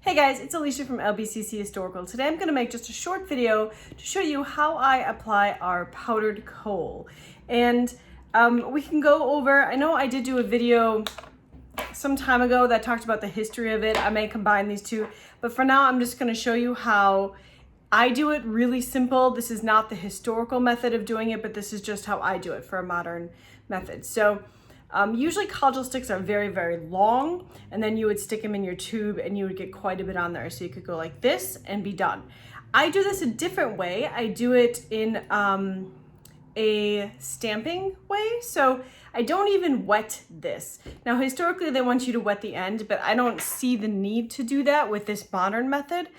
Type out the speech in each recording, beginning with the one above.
Hey guys, it's Alicia from LBCC Historical. Today I'm going to make just a short video to show you how I apply our powdered kohl. And we can go over, I know I did do a video some time ago that talked about the history of it. I may combine these two, but for now I'm just going to show you how I do it really simple. This is not the historical method of doing it, but this is just how I do it for a modern method. So usually collagen sticks are very, very long, and then you would stick them in your tube and you would get quite a bit on there. So you could go like this and be done. I do this a different way. I do it in a stamping way. So I don't even wet this. Now, historically, they want you to wet the end, but I don't see the need to do that with this modern method.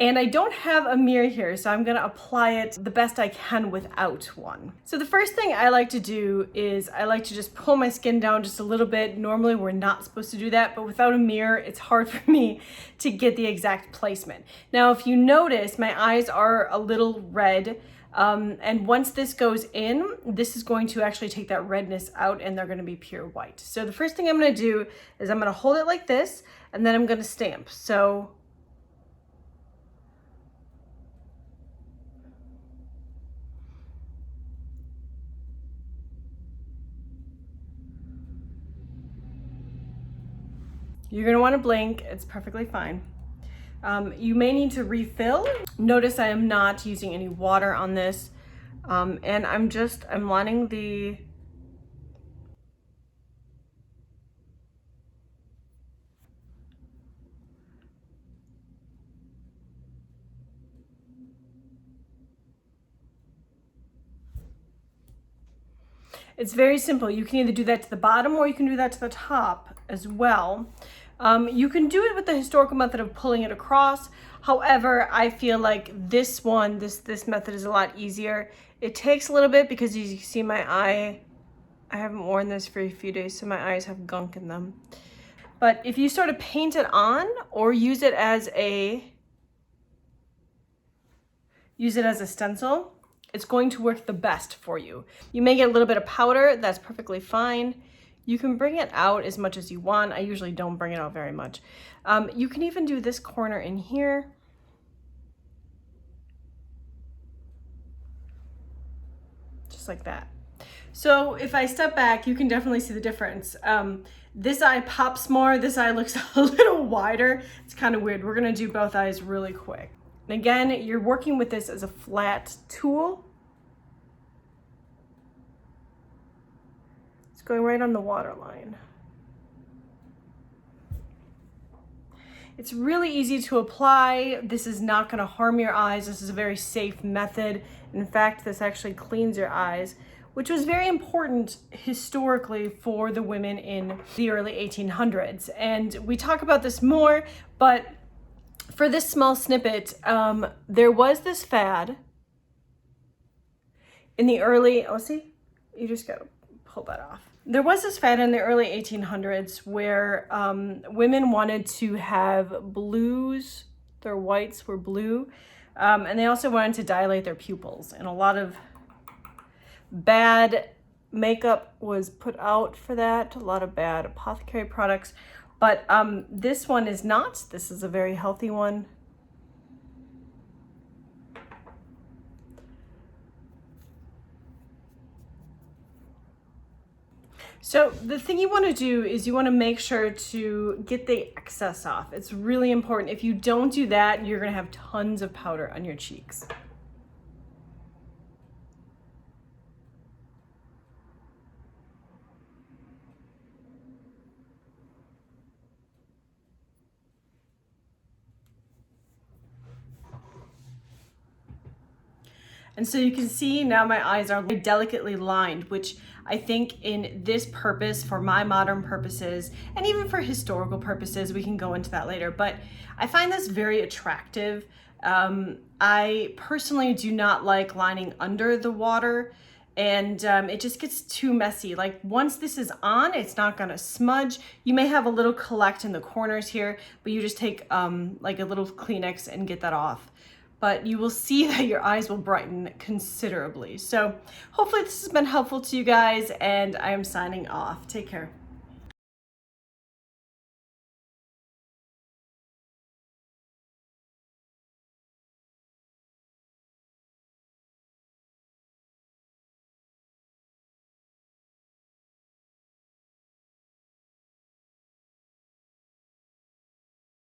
And I don't have a mirror here, so I'm gonna apply it the best I can without one. So the first thing I like to do is I like to just pull my skin down just a little bit. Normally we're not supposed to do that, but without a mirror, it's hard for me to get the exact placement. Now, if you notice, my eyes are a little red. And once this goes in, this is going to actually take that redness out and they're gonna be pure white. So the first thing I'm gonna do is I'm gonna hold it like this, and then I'm gonna stamp. So you're gonna wanna blink, it's perfectly fine. You may need to refill. Notice I am not using any water on this. And I'm lining the, it's very simple. You can either do that to the bottom or you can do that to the top as well. You can do it with the historical method of pulling it across. However, I feel like this method is a lot easier. It takes a little bit because you see my eye, I haven't worn this for a few days, so my eyes have gunk in them. But if you sort of paint it on or use it as a stencil, it's going to work the best for you. You may get a little bit of powder, that's perfectly fine. You can bring it out as much as you want. I usually don't bring it out very much. You can even do this corner in here. Just like that. So if I step back, you can definitely see the difference. This eye pops more, this eye looks a little wider. It's kind of weird. We're gonna do both eyes really quick. And again, you're working with this as a flat tool. Going right on the waterline. It's really easy to apply. This is not going to harm your eyes. This is a very safe method. In fact, this actually cleans your eyes, which was very important historically for the women in the early 1800s. And we talk about this more, but for this small snippet, there was this fad in the early, oh, see, you just got to pull that off. There was this fad in the early 1800s where women wanted to have blues, their whites were blue, and they also wanted to dilate their pupils. And a lot of bad makeup was put out for that, a lot of bad apothecary products. But this one is not. This is a very healthy one. So the thing you want to do is you want to make sure to get the excess off. It's really important. If you don't do that, you're going to have tons of powder on your cheeks. And so you can see now my eyes are delicately lined, which I think in this purpose, for my modern purposes, and even for historical purposes, we can go into that later, but I find this very attractive. I personally do not like lining under the water, and it just gets too messy. Like once this is on, it's not gonna smudge. You may have a little collect in the corners here, but you just take like a little Kleenex and get that off. But you will see that your eyes will brighten considerably. So hopefully this has been helpful to you guys, and I am signing off. Take care.